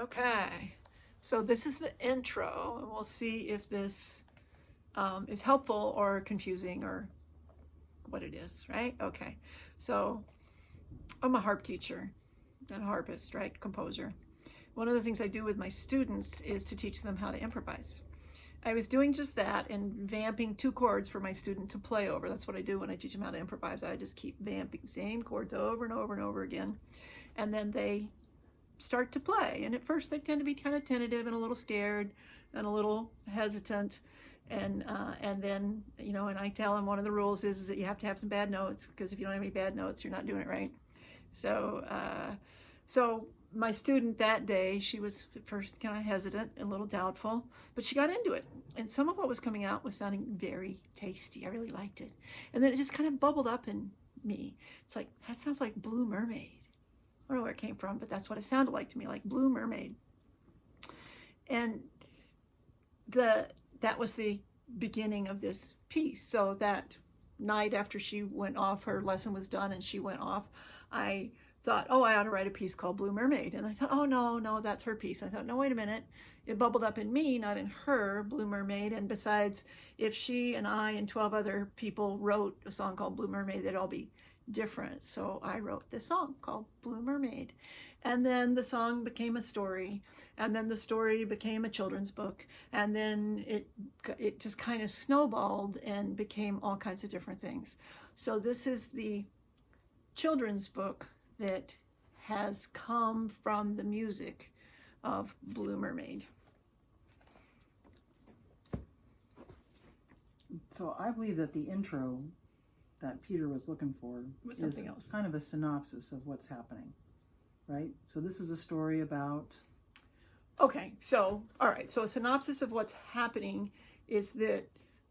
Okay, so this is the intro, and we'll see if this is helpful or confusing or what it is, right? Okay, so I'm a harp teacher and a harpist, right? Composer. One of the things I do with my students is to teach them how to improvise. I was doing just that and vamping 2 chords for my student to play over. That's what I do when I teach them how to improvise. I just keep vamping same chords over and over and over again. And then they start to play. And at first they tend to be kind of tentative and a little scared and a little hesitant. And then, you know, and I tell them one of the rules is that you have to have some bad notes, because if you don't have any bad notes, you're not doing it right. So, so my student that day, she was at first kind of hesitant, a little doubtful, but she got into it. And some of what was coming out was sounding very tasty. I really liked it. And then it just kind of bubbled up in me. It's like, that sounds like Blue Mermaid. I don't know where it came from, but that's what it sounded like to me, like Blue Mermaid. And that was the beginning of this piece. So that night after she went off, her lesson was done and she went off, I thought, oh, I ought to write a piece called Blue Mermaid. And I thought, oh, no, that's her piece. I thought, no, wait a minute. It bubbled up in me, not in her, Blue Mermaid. And besides, if she and I and 12 other people wrote a song called Blue Mermaid, they'd all be different. So I wrote this song called Blue Mermaid. And then the song became a story, and then the story became a children's book, and then it just kind of snowballed and became all kinds of different things. So this is the children's book that has come from the music of Blue Mermaid. So I believe that the intro that Peter was looking for is kind of a synopsis of what's happening, right? So this is a story about... Okay, so, all right, so a synopsis of what's happening is that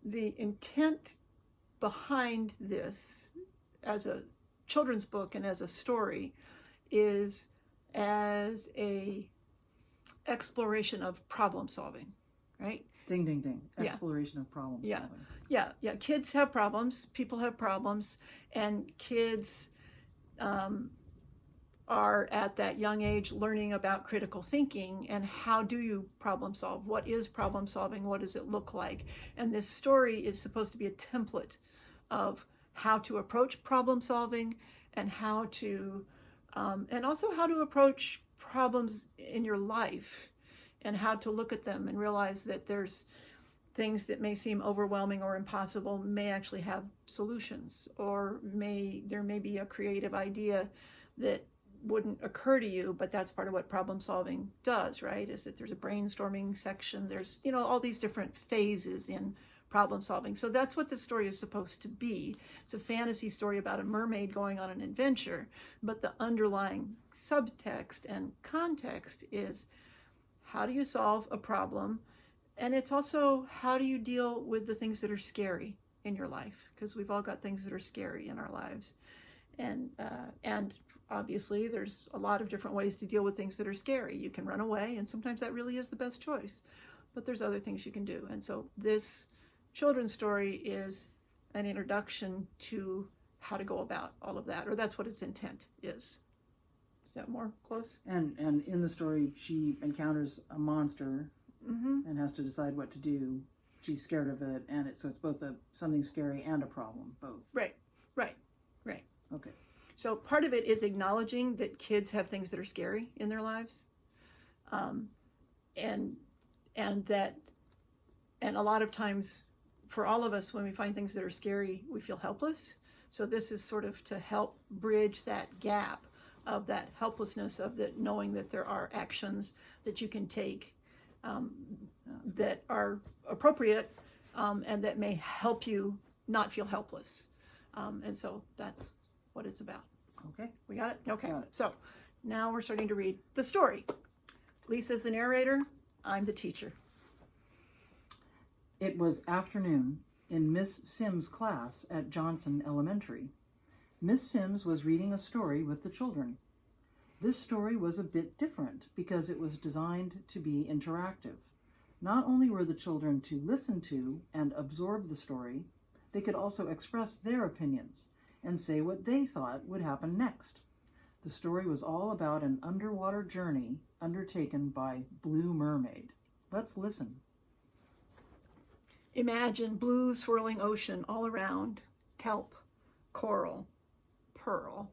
the intent behind this as a children's book and as a story is as a exploration of problem solving, right? Ding, ding, ding. Exploration of problem solving. Yeah. Kids have problems. People have problems. And kids are at that young age learning about critical thinking and how do you problem solve? What is problem solving? What does it look like? And this story is supposed to be a template of how to approach problem solving and how to, and also how to approach problems in your life, and how to look at them and realize that there's things that may seem overwhelming or impossible may actually have solutions, or there may be a creative idea that wouldn't occur to you, but that's part of what problem solving does, right? Is that there's a brainstorming section, there's, you know, all these different phases in problem solving. So that's what the story is supposed to be. It's a fantasy story about a mermaid going on an adventure, but the underlying subtext and context is, how do you solve a problem? And it's also, how do you deal with the things that are scary in your life? Because we've all got things that are scary in our lives. And obviously there's a lot of different ways to deal with things that are scary. You can run away, and sometimes that really is the best choice. But there's other things you can do. And so this children's story is an introduction to how to go about all of that, or that's what its intent is. Is that more close? And in the story, she encounters a monster and has to decide what to do. She's scared of it, and so it's both something scary and a problem, both. Right. Okay. So part of it is acknowledging that kids have things that are scary in their lives, and a lot of times, for all of us, when we find things that are scary, we feel helpless. So this is sort of to help bridge that gap of that helplessness, of that knowing that there are actions that you can take that are appropriate and that may help you not feel helpless. And so that's what it's about. Okay. We got it? Okay. Got it. So now we're starting to read the story. Lisa's the narrator. I'm the teacher. It was afternoon in Miss Sims' class at Johnson Elementary. Miss Sims was reading a story with the children. This story was a bit different because it was designed to be interactive. Not only were the children to listen to and absorb the story, they could also express their opinions and say what they thought would happen next. The story was all about an underwater journey undertaken by Blue Mermaid. Let's listen. Imagine blue swirling ocean all around, kelp, coral, pearl,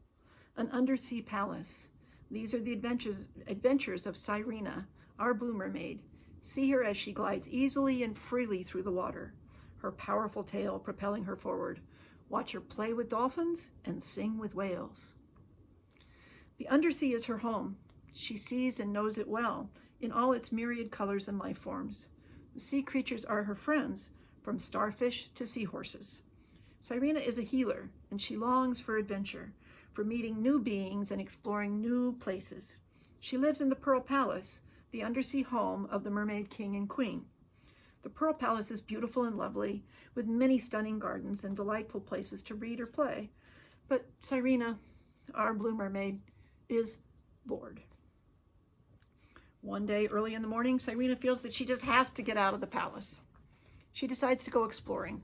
an undersea palace. These are the adventures of Sirena, our blue mermaid. See her as she glides easily and freely through the water, her powerful tail propelling her forward. Watch her play with dolphins and sing with whales. The undersea is her home. She sees and knows it well in all its myriad colors and life forms. The sea creatures are her friends, from starfish to seahorses. Sirena is a healer, and she longs for adventure, for meeting new beings and exploring new places. She lives in the Pearl Palace, the undersea home of the Mermaid King and Queen. The Pearl Palace is beautiful and lovely, with many stunning gardens and delightful places to read or play. But Sirena, our blue mermaid, is bored. One day, early in the morning, Sirena feels that she just has to get out of the palace. She decides to go exploring.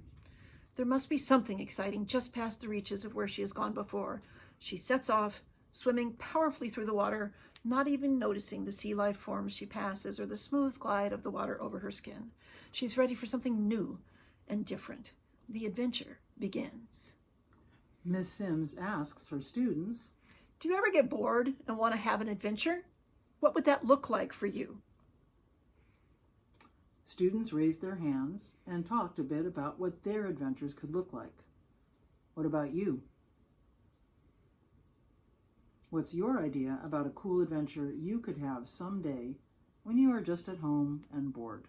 There must be something exciting just past the reaches of where she has gone before. She sets off, swimming powerfully through the water, not even noticing the sea life forms she passes or the smooth glide of the water over her skin. She's ready for something new and different. The adventure begins. Miss Sims asks her students, do you ever get bored and want to have an adventure? What would that look like for you? Students raised their hands and talked a bit about what their adventures could look like. What about you? What's your idea about a cool adventure you could have someday when you are just at home and bored?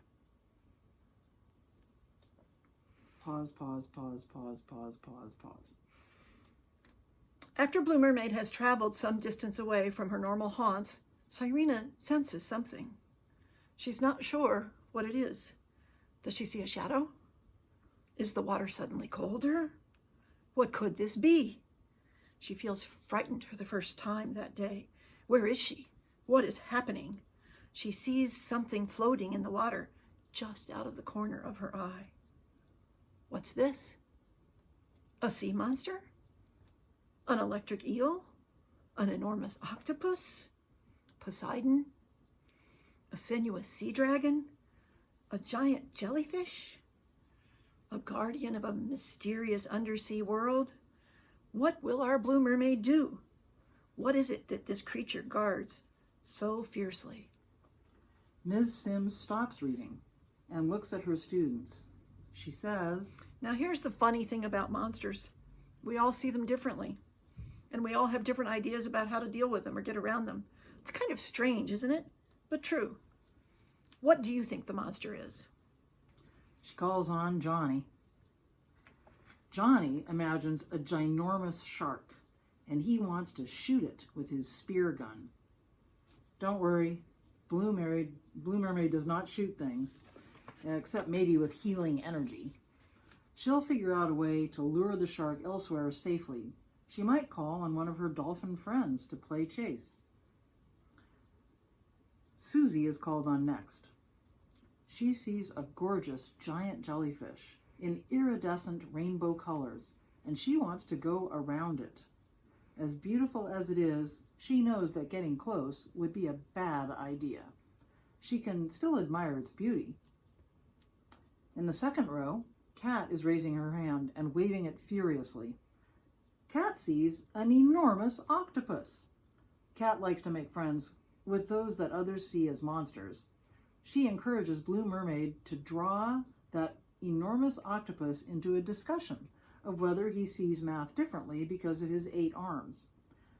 Pause, pause, pause, pause, pause, pause, pause. After Blue Mermaid has traveled some distance away from her normal haunts, Sirena senses something. She's not sure what it is. Does she see a shadow? Is the water suddenly colder? What could this be? She feels frightened for the first time that day. Where is she? What is happening? She sees something floating in the water just out of the corner of her eye. What's this? A sea monster? An electric eel? An enormous octopus? Poseidon? A sinuous sea dragon? A giant jellyfish? A guardian of a mysterious undersea world? What will our blue mermaid do? What is it that this creature guards so fiercely? Ms. Sims stops reading and looks at her students. She says, now here's the funny thing about monsters. We all see them differently, and we all have different ideas about how to deal with them or get around them. It's kind of strange, isn't it? But true. What do you think the monster is? She calls on Johnny. Johnny imagines a ginormous shark, and he wants to shoot it with his spear gun. Don't worry, Blue Mermaid does not shoot things, except maybe with healing energy. She'll figure out a way to lure the shark elsewhere safely. She might call on one of her dolphin friends to play chase. Susie is called on next. She sees a gorgeous giant jellyfish in iridescent rainbow colors, and she wants to go around it. As beautiful as it is, she knows that getting close would be a bad idea. She can still admire its beauty. In the second row, Kat is raising her hand and waving it furiously. Kat sees an enormous octopus. Kat likes to make friends with those that others see as monsters. She encourages Blue Mermaid to draw that enormous octopus into a discussion of whether he sees math differently because of his 8 arms.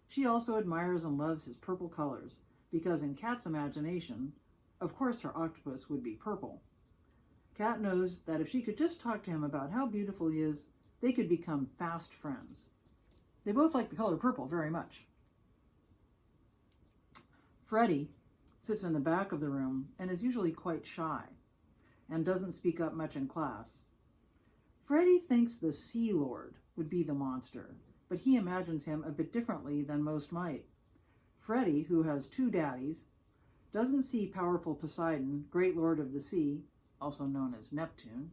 She also admires and loves his purple colors, because in Kat's imagination, of course her octopus would be purple. Kat knows that if she could just talk to him about how beautiful he is, they could become fast friends. They both like the color purple very much. Freddie sits in the back of the room and is usually quite shy and doesn't speak up much in class. Freddie thinks the Sea Lord would be the monster, but he imagines him a bit differently than most might. Freddie, who has 2 daddies, doesn't see powerful Poseidon, great lord of the sea, also known as Neptune,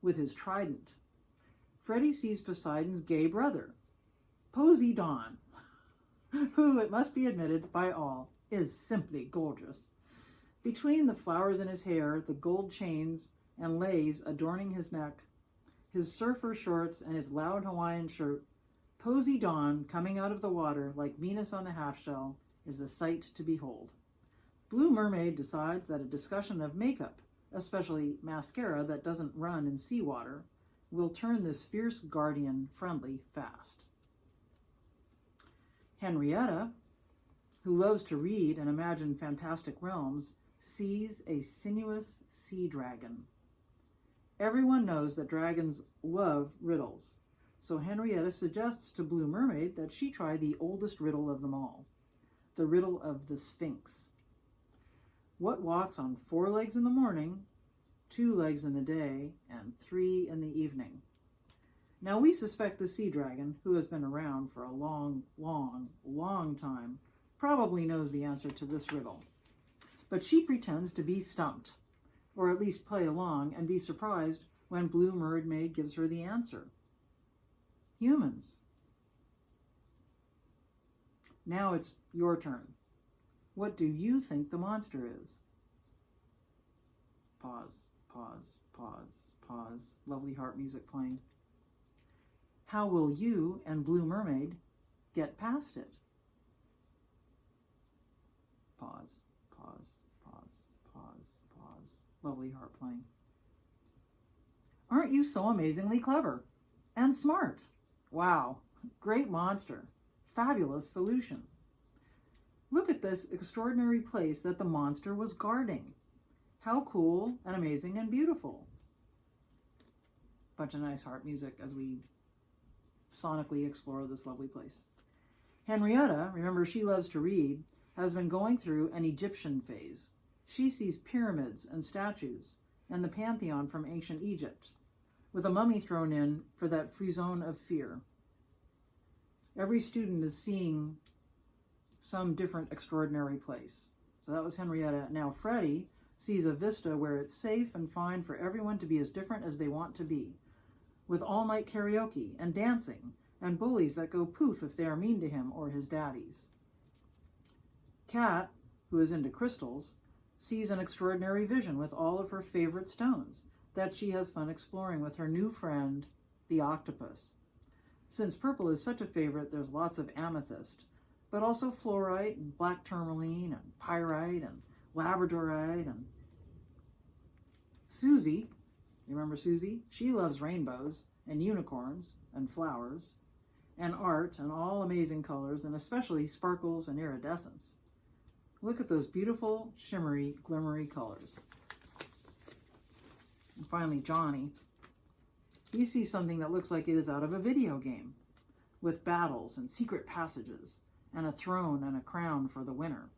with his trident. Freddie sees Poseidon's gay brother, Poseidon, who, it must be admitted by all, is simply gorgeous. Between the flowers in his hair, the gold chains and lace adorning his neck, his surfer shorts, and his loud Hawaiian shirt, Posy Dawn coming out of the water like Venus on the half-shell is a sight to behold. Blue Mermaid decides that a discussion of makeup, especially mascara that doesn't run in seawater, will turn this fierce guardian friendly fast. Henrietta, who loves to read and imagine fantastic realms, sees a sinuous sea dragon. Everyone knows that dragons love riddles, so Henrietta suggests to Blue Mermaid that she try the oldest riddle of them all, the riddle of the Sphinx. What walks on 4 legs in the morning, 2 legs in the day, and 3 in the evening? Now we suspect the sea dragon, who has been around for a long, long, long time, probably knows the answer to this riddle. But she pretends to be stumped, or at least play along and be surprised when Blue Mermaid gives her the answer. Humans. Now it's your turn. What do you think the monster is? Pause, pause, pause, pause. Lovely harp music playing. How will you and Blue Mermaid get past it? Pause, pause, pause, pause, pause. Lovely harp playing. Aren't you so amazingly clever and smart? Wow, great monster. Fabulous solution. Look at this extraordinary place that the monster was guarding. How cool and amazing and beautiful. Bunch of nice harp music as we sonically explore this lovely place. Henrietta, remember she loves to read, has been going through an Egyptian phase. She sees pyramids and statues and the pantheon from ancient Egypt, with a mummy thrown in for that frisson of fear. Every student is seeing some different extraordinary place. So that was Henrietta. Now Freddie sees a vista where it's safe and fine for everyone to be as different as they want to be, with all-night karaoke and dancing and bullies that go poof if they are mean to him or his daddies. Kat, who is into crystals, sees an extraordinary vision with all of her favorite stones that she has fun exploring with her new friend, the octopus. Since purple is such a favorite, there's lots of amethyst, but also fluorite and black tourmaline and pyrite and labradorite. And Susie, you remember Susie? She loves rainbows and unicorns and flowers and art and all amazing colors, and especially sparkles and iridescence. Look at those beautiful, shimmery, glimmery colors. And finally, Johnny. He sees something that looks like it is out of a video game, with battles and secret passages, and a throne and a crown for the winner.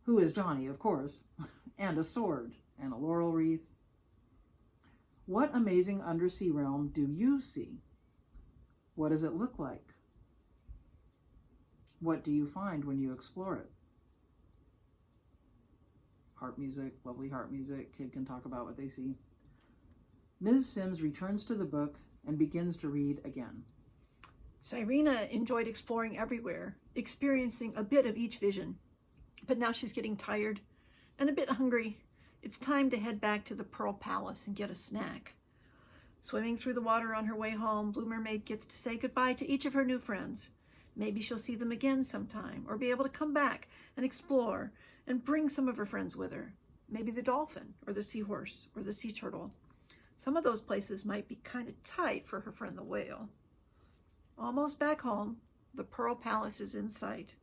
Who is Johnny, of course, and a sword and a laurel wreath. What amazing undersea realm do you see? What does it look like? What do you find when you explore it? Harp music, lovely harp music. Kid can talk about what they see. Ms. Sims returns to the book and begins to read again. Cyrena enjoyed exploring everywhere, experiencing a bit of each vision. But now she's getting tired and a bit hungry. It's time to head back to the Pearl Palace and get a snack. Swimming through the water on her way home, Blue Mermaid gets to say goodbye to each of her new friends. Maybe she'll see them again sometime, or be able to come back and explore and bring some of her friends with her. Maybe the dolphin, or the seahorse, or the sea turtle. Some of those places might be kind of tight for her friend the whale. Almost back home, the Pearl Palace is in sight.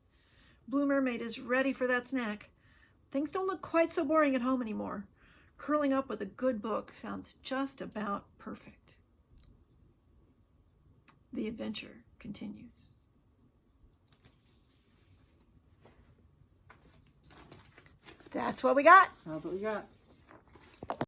Blue Mermaid is ready for that snack. Things don't look quite so boring at home anymore. Curling up with a good book sounds just about perfect. The adventure continues. That's what we got. That's what we got.